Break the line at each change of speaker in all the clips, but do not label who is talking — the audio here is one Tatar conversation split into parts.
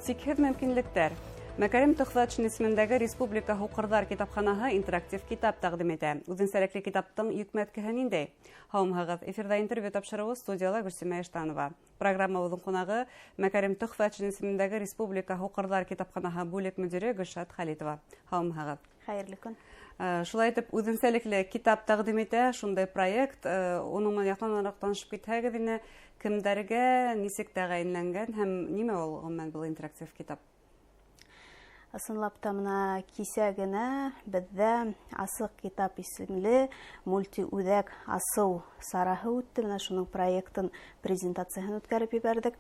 Сикһеҙ мөмкинлектәр. Мәкәрим Төхфәтшин исемендәге Республика Һуҡырҙар китапханаһы интерактив китап тәҡдим итә. Үҙенсәлекле китаптың йөкмәткеһе ниндәй? Һаумыһығыҙ, эфирҙа интервью тапшырыуы студияла Гөлсимә Эштанова. Программабыҙҙың ҡунағы Мәкәрим Төхфәтшин исемендәге Республика Һуҡырҙар китапханаһы бүлек мөдире Гөлшат Хәлитова. Һаумыһығыҙ.
Хәйерле көн.
Шулай итеп, үҙенсәлекле китап тәҡдим итә, шундай проект. Уның менән яҡынданыраҡ танышып китһәгеҙ ине, кемдәргә нисек тәғәйенләнгән һәм нимә ул ғөмүмән был интерактив китап?
Ысынлап та мына кисә генә беҙҙә асыҡ китап исемле мультиүҙәк асыу сараһы үтте. Менә шуның проекттың презентацияһын үткәреп ебәрҙек.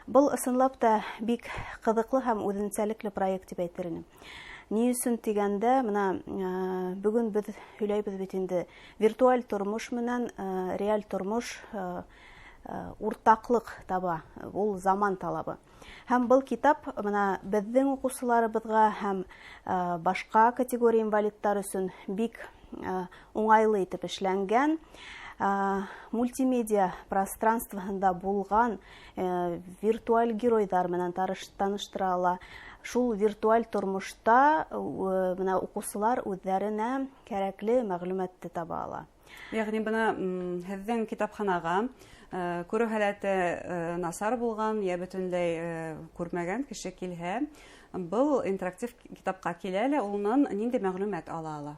Был ысынлап та бик ҡыҙыҡлы һәм үҙенсәлекле проект тип әйтер инем. Ни өсөн тигәндә, менә бөгөн беҙ һөйләйбеҙ бит инде виртуаль тормош менән реаль тормош уртаҡлыҡ таба, ул заман талабы. Һәм был китап менә беҙҙең уҡыусыларыбыҙға һәм башҡа категория инвалидтар өсөн бик уңайлы итеп эшләнгән, мультимедиа пространствоһында булған виртуаль геройҙар менән таныштыра ала. Шул виртуаль тормошта менә уҡыусылар үҙҙәренә кәрәкле мәғлүмәтте таба ала.
Яғни бына һеҙҙең китапханаға күреү һәләте насар булған, йә бөтөнләй күрмәгән кеше килһә, был интерактив китапҡа килә лә, унан ниндәй мәғлүмәт ала?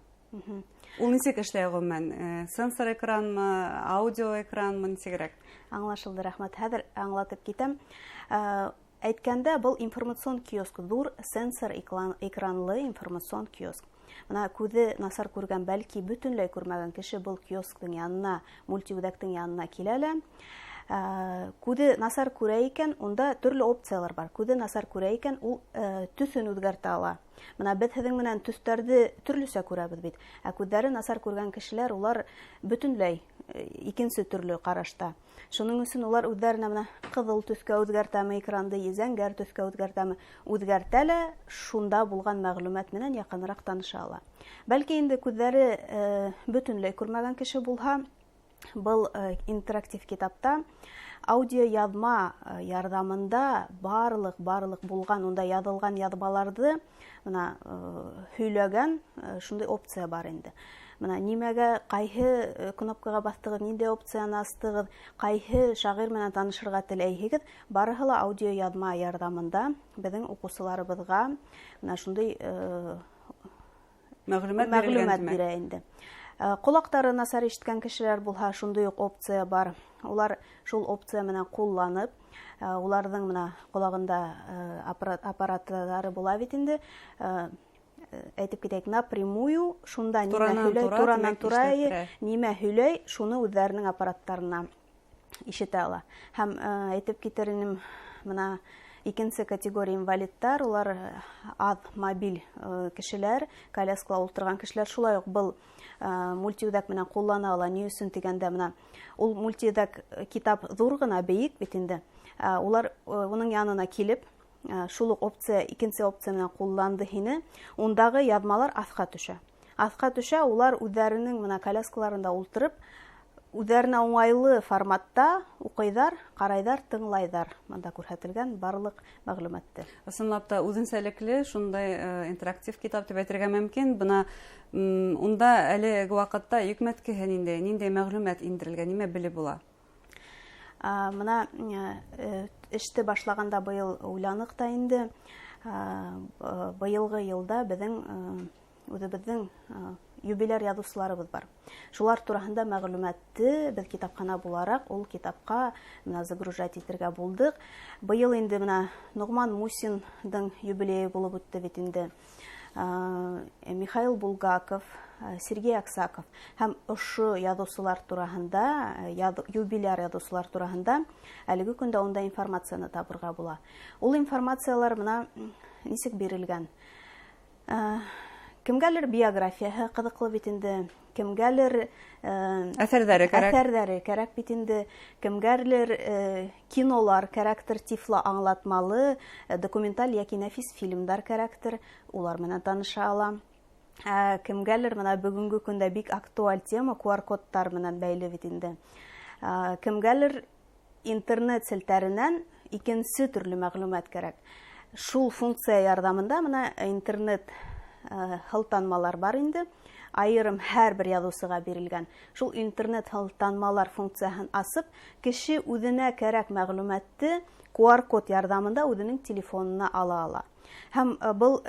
Ул нисек эшләй ғөмүмән? Сенсор экранмы, аудио экранмы, нисегерәк?
Аңлашылды, рәхмәт. Хәҙер аңлатып китәм. Әйткәндә, был информацион киоск, ҙур сенсор экранлы информацион киоск. Мына күҙе насар күргән, бәлки бөтөнләй күрмәгән кеше был киосктың янына, мультиүҙәктең янына килә лә. Күҙе насар күрә икән, унда төрлө опциялар бар. Күҙе насар күрә икән, ул төҫөн үҙгәртә ала. Мына беҙ һеҙҙең менән төҫтәрҙе төрлөсә күрәбеҙ бит. Ә күҙҙәре насар күргән кешеләр, улар бөтөнләй икенсе төрлө ҡарашта. Шуның өсөн улар үҙҙәренә менә ҡыҙыл төҫкә үҙгәртәме экранды, зәңгәр төҫкә үҙгәртәме, үҙгәртә лә шунда булған мәғлүмәт менән яҡыныраҡ таныша ала. Бәлки инде күҙҙәре бөтөнләй күрмәгән кеше булһа, был интерактив китапта аудио яҙма ярҙамында барлыҡ булған, унда яҙылған яҙмаларҙы һөйләгән шундай опция бар инде. Менә нимәгә, ҡайһы кнопкаға баҫтығыҙ, ниндәй опцияны астығыҙ, ҡайһы шағир менән танышырға теләйһегеҙ, барыһы ла аудио яҙма ярҙамында беҙҙең уҡыусыларыбыҙға шундай мәғлүмәт бирә инде. Ҡолаҡтары насар ишеткән кешеләр булһа, шундай уҡ опция бар. Улар шул опция менән ҡулланып, уларҙың менә ҡолағында аппараттары була бит инде, әйтеп китәйек, напрямую, шунда туранан-тура нимә һөйләй, шуны үҙҙәренең аппараттарына ишетә ала. Һәм әйтеп китер инем, менә икенсе категория инвалидтар, улар аҙ мобиль кешеләр, коляскала ултырған кешеләр, шулай уҡ был мультиүҙәк менән ҡуллана ала. Ни өсөн тигәндә, менә ул мультиүҙәк китап ҙур ғына, бейек бит инде. Улар уның янына килеп, шул уҡ опция, икенсе опция менән ҡулланды һине, ундағы яҙмалар аҫҡа төшә. Аҫҡа төшә, улар үҙҙәренең менә коляскаларында ултырып, үҙҙәренә уңайлы форматта уҡыйҙар, ҡарайҙар, тыңлайҙар. Мында күрһәтелгән барлыҡ мәғлүмәтте.
Ысынлап та үҙенсәлекле шундай интерактив китап тип әйтергә мөмкин. Бына унда әлеге ваҡытта йөкмәткеһе ниндәй мәғлүмәт индерелгән, нимә белеп була?
Мына эште башлағанда быйыл уйланыҡ та инде. Быйылғы йылда үҙебеҙҙең юбиляр яҙыусыларыбыҙ бар. Шулар тураһында мәғлүмәтте беҙ китапхана булараҡ ул китапҡа загружать итергә булдыҡ. Быйыл инде менә Нуғман Мусиндың юбилейы булып үтте бит инде. Михаил Булгаков, Сергей Аксаков һәм ошо яҙыусылар тураһында, юбиляр яҙыусылар тураһында әлеге көндә унда информацияны табырға була. Ул информациялар менә нисек бирелгән? Кемгәлер биографияһы ҡыҙыҡлы бит инде, кемгәлер
әҫәрҙәре
кәрәк бит инде, кемгәлер кинолар кәрәктер, тифло аңлатмалы, документаль йәки нәфис фильмдар кәрәктер, улар менән таныша ала. Кемгәлер менә бөгөнгө көндә бик актуаль тема QR-кодтар менән бәйле бит инде. Кемгәлер интернет селтәренән икенсе төрлө мәғлүмәт кәрәк. шул функция ярдәмендә менә интернет һылтанмалар бар инде. Айырым һәрбер язучыга бирелгән. Шул интернет һылтанмалар функциясын асып, кеше үзенә кирәк мәгълүматты QR-код ярдәмендә үзенең телефонына ала. Һәм был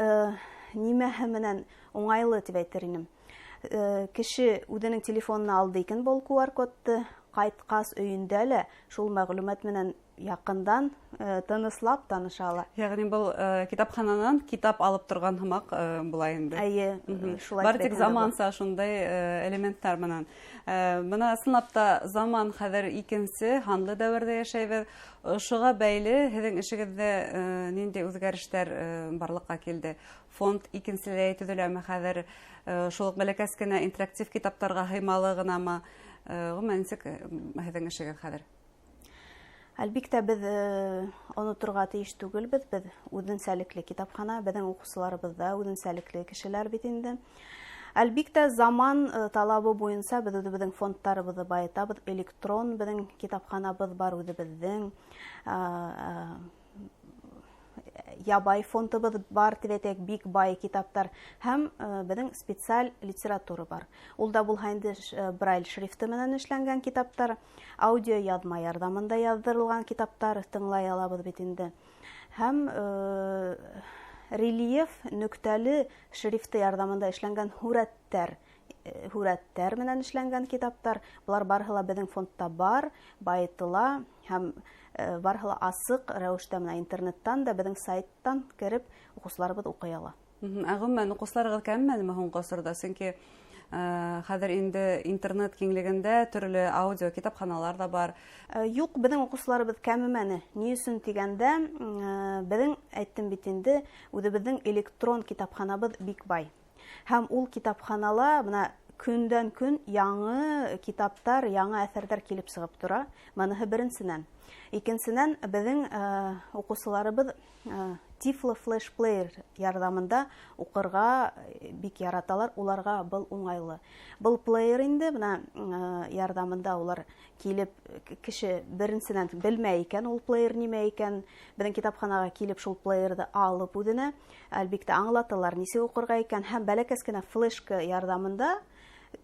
нимәһе менән уңайлы дип әйтер инем. Кеше үзенең телефонына алды икән был QR-кодты, кайткас өендә лә шул мәгълүмат менән якындан тыныслап таныша ала.
Ягъни был китапхананан китап алып торган һымак була инде.
Шулай.
Бар тик заманса шундай элементтар менән. Менә сынапта заман хәзер икенче, ханлы дәвердә яшәйбез. Шуга бәйле һезнең эшегездә нинди үзгәрешләр барлыкка килде? Фонд икенчеләй төзеләме хәзер? Шул бәләкәс кенә интерактив китаптарга һыймалы гынамы? Гомумән ничек һезнең эшегез хәзер?
Әлбиттә, без онытырга тиеш түгелбез. Без үзенчәлекле китапхана, безнең укучыларыбыз да үзенчәлекле кешеләр бит инде. Әлбиттә, заман талабы буенча без үзебезнең фондтарыбызны баетабыз. Электрон безнең китапханабыз бар үзебезнең. Ябай фондыбыз бар, тибетек бик бай китаптар һәм безнең специаль литература бар. Ул да булһа инде брайль шрифты менән эшләнгән китаптар, аудио язма ярдәмендә яздырылган китаптар тыңлай алабыз бит инде. Һәм рельеф нөктәле шрифты ярдәмендә эшләнгән һүрәттәр менән эшләнгән китаптар, булар барыһы безнең фондта бар, баетыла һәм барыһы асык рәвештә менә интернеттан да безнең сайттан кирип укучыларыбыз укый ала.
Гомумән укучыларыгыз кәммәме һуң гасырда? Чөнки хәзер инде интернет киңлегендә төрле аудио китапханалар да бар.
Юк, безнең укучыларыбыз кәмемәне. Ни өчен дигәндә, безнең әйттем бит инде, үзебезнең электрон китапханабыз бик бай. Һәм ул китапханала менә көндән көн яңа китаптар, яңа әсәрләр килеп чыгып тора. Моныһы беренчедән. Икенчедән, безнең укучыларыбыз Tiflo Flash Player ярдәмендә укырга бик яраталар, уларга был уңайлы. Был плеер инде менә ярдәмендә улар килеп, кеше беренчедән белмәй икән, ул плеер нимә икән, безнең китапханага килеп шул плеерды алып үзенә, әлбиттә аңлаталар, ничек укырга икән, һәм бәләкәс кенә флешка ярдәмендә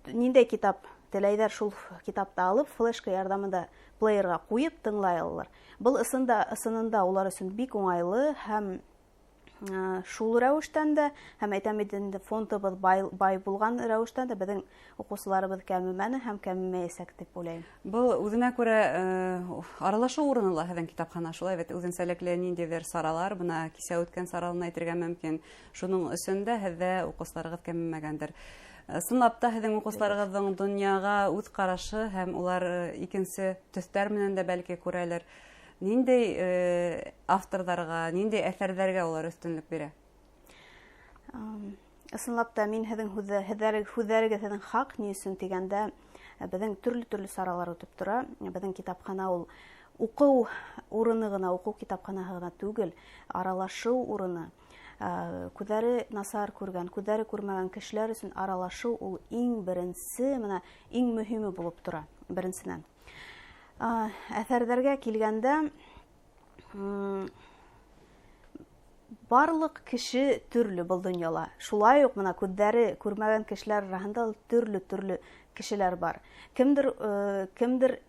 ниндәй китап теләйдәр, шул китапты алып, флешка ярдәмендә плеерга куеп тыңлай алалар. Был ысынында улар өчен бик уңайлы һәм шул рәвештән дә, һәм әйтәм инде фондыбыз бай булган рәвештән дә безнең укучыларыбыз кәмемәне һәм кәмемәячәк дип уйлыйм.
Был үзенә күрә аралашу урыны ла һезнең китапхана, шулай бит үзенчәлекле ниндидер саралар, бына кичә үткән саралны әйтергә мөмкин. Шуның өчен дә һездә укучыларыгыз кәмемәгәндер. Сынлап та һезнең укучыларыгызның дөньяга үз карашы һәм улар икенче төстәр менән дә бәлки күрәләр. Ниндәй авторларга, ниндәй әсәрләргә улар өстенлек бирә?
Сынлап та мин һезнең һүзләрегез һезнең хак, ни өчен дигәндә, безнең төрле саралар үтеп тора. Безнең китапхана ул уку урыны гына, уку китапханаһы гына түгел, аралашу урыны. Күҙәре насар күргән, күҙәре күрмәгән кешеләр өчен аралашу ул иң беренче, менә иң мөһиме булып тора, беренчедән. Әсәрләргә килгәндә, барлык кеше төрле был дөньяла. Шулай ук менә күҙәре күрмәгән кешеләр арасында төрле кешеләр бар. Кемдер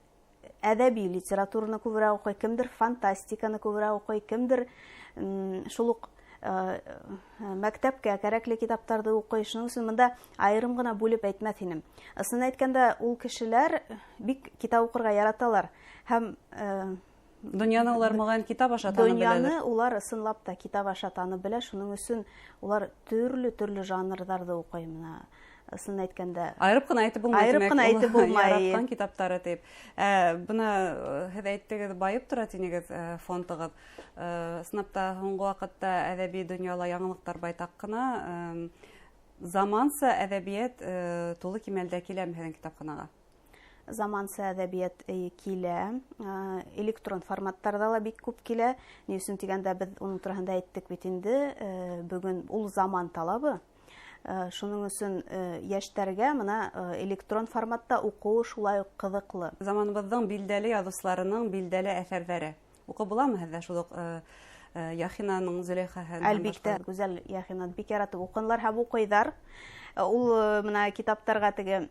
әдәби литератураны күбрәк укый, кемдер фантастиканы күбрәк укый, кемдер шул ук мәктәпкә кәрәкле китаптарды укый. Шуның өчен монда аерым гына бүлеп әйтмәс инем. Ысын әйткәндә, ул кешеләр бик китап укырга яраталар һәм
дөньяны улар мөгаен китап аша танып беләләр.
Дөньяны улар ысынлап та китап аша танып белә. Шуның өчен улар төрле жанрларда укый. Менә ысын әйткәндә,
айырып кына әйтеп булмый,
айырып кына әйтеп булмай.
Яраткан китаптары дип. Бuna һез әйттегез, байып тора тинегез фондыгыз. Сынапта һуңгы вакытта әдәби дөньяла яңалыктар байтак кына, заманса әдәбият тулы кимәлдә киләме һезнең китапханага?
Заманса әдәбият килә, электрон форматтарда ла бик күп килә. Ни өчен дигәндә, без уның турында әйттек бит инде, бүген ул заман талабы. Шуның өчен яшьтәргә менә электрон форматта уку шулай ук кызыклы.
Заманыбызның билдәле язучыларының билдәле әсәрләре укып буламы һездә шул ук Яхинаның Зөләйхаһын.
Әлбиттә, гүзәл Яхинаны бик яратып укыйлар һәм укыйдар. Ул менә китаптарга теге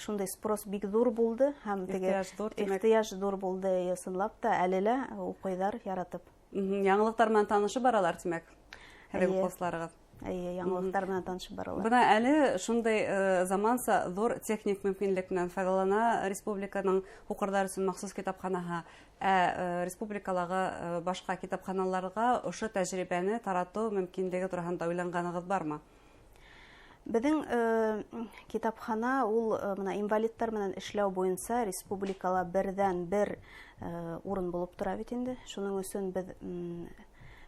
шундай спрос бик зур булды һәм теге ихтыяҗ зур булды, ысынлап та әле лә укыйдар яратып.
Яңалыктар менән танышып баралар, тимәк, һәр классларыгыз.
Яңалыктар менән танышып баралар.
Бына әле шундай заманса зур техник мөмкинлек менән файдалана республиканың укырдар өчен махсус китапханаһы. Республикаларга башка китапханаларга ошо тәҗрибәне тарату мөмкинлеге турында уйлаганыгыз бармы?
Безнең китапхана ул менә инвалидтар менән эшләү буенча республикала бердән-бер урын булып тора бит инде. Шуның өчен без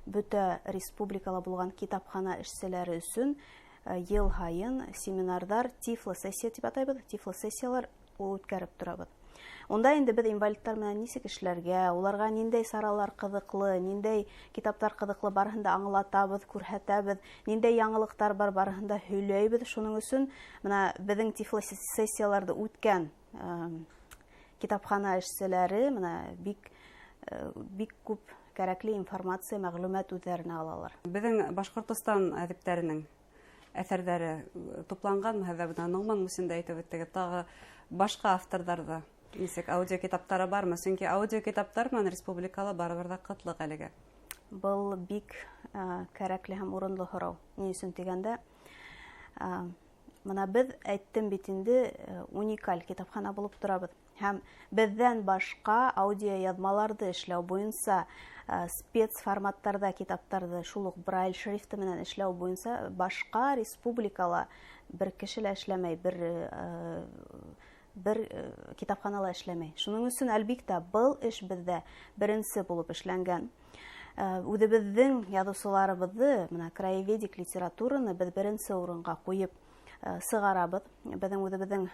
бөтә республикала булган китапхана эшчеләре өчен ел һайын семинардар, тифлосессия дип атайбыз, тифлосессиялар үткәреп торабыз. Онда инде без инвалидтар менән ничек эшләргә, уларга ниндәй саралар кызыклы, ниндәй китаптар кызыклы барыһын да аңлатабыз, күрһәтәбез, ниндәй яңалыктар бар барыһын да һөйләйбез. Шуның өчен менә безнең тифлосессияларда үткән китапхана эшчеләре менә бик күп кәрәкле информация, мәгълүмат үзләренә алалар.
Безнең Башкортстан әдипләренең әсәрләре тупланган һәм Нугман Мусинда әйтеп үттегез, тагы башка авторларда ничек аудио китаптары бармы? Чөнки аудио китаптар менән республикала барыбер да кытлык әлегә.
Был бик кәрәкле һәм урынлы һорау. Ни өчен дигәндә, менә без әйттем бит инде, уникаль китапхана булып торабыз. Һәм бездән башка аудио язмаларды эшләү буенча спец форматтарда китаптарды шул ук брайль шрифты менән эшләү буенча башка республикала бер кеше лә эшләмәй, бер китапханала эшләмәй. Шуның өчен әлбиттә был эш бездә беренче булып эшләнгән. Үзебезнең язучыларыбызны, менә краеведик литератураны без беренче урынга куеп сыгарабыз. Безнең үзебезнең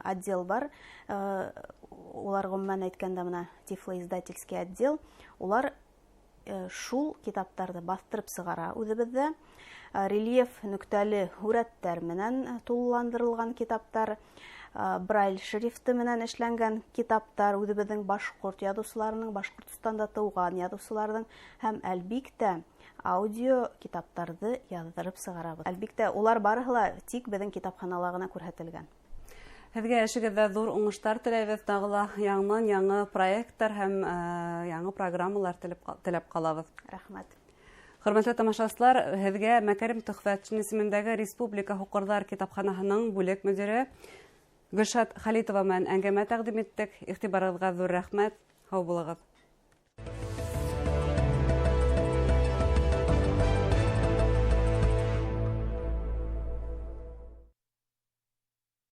отдел бар. Улар гомумән әйткәндә менә тифлоиздательский отдел. Улар шул китаптарды бастырып сыгара үзебездә. Рельеф нүктәле һүрәттәр менән тулыландырылган китаптар, брайль шрифты менән эшләнгән китаптар, үзебезнең башкорт язучыларының, Башкортстанда туган язучыларның һәм әлбиттә аудио китаптарды яздырып сыгарабыз. Әлбиттә улар барыһы ла тик безнең китапханаларга гына күрһәтелгән.
Һеҙгә эшегеҙҙә ҙур уңыштар теләйбеҙ, тағы ла яңы проекттар һәм яңы программалар теләп ҡалабыҙ.
Рәхмәт.
Хөрмәтле тамашасылар, һеҙгә Мәкәрим Төхфәтшин исемендәге Республика Һуҡырҙар китапханаһының бүлек мөдире Гөлшат Хәлитова менән әңгәмә тәҡдим иттек. Иғтибарығыҙға ҙур рәхмәт. Һау булығыҙ.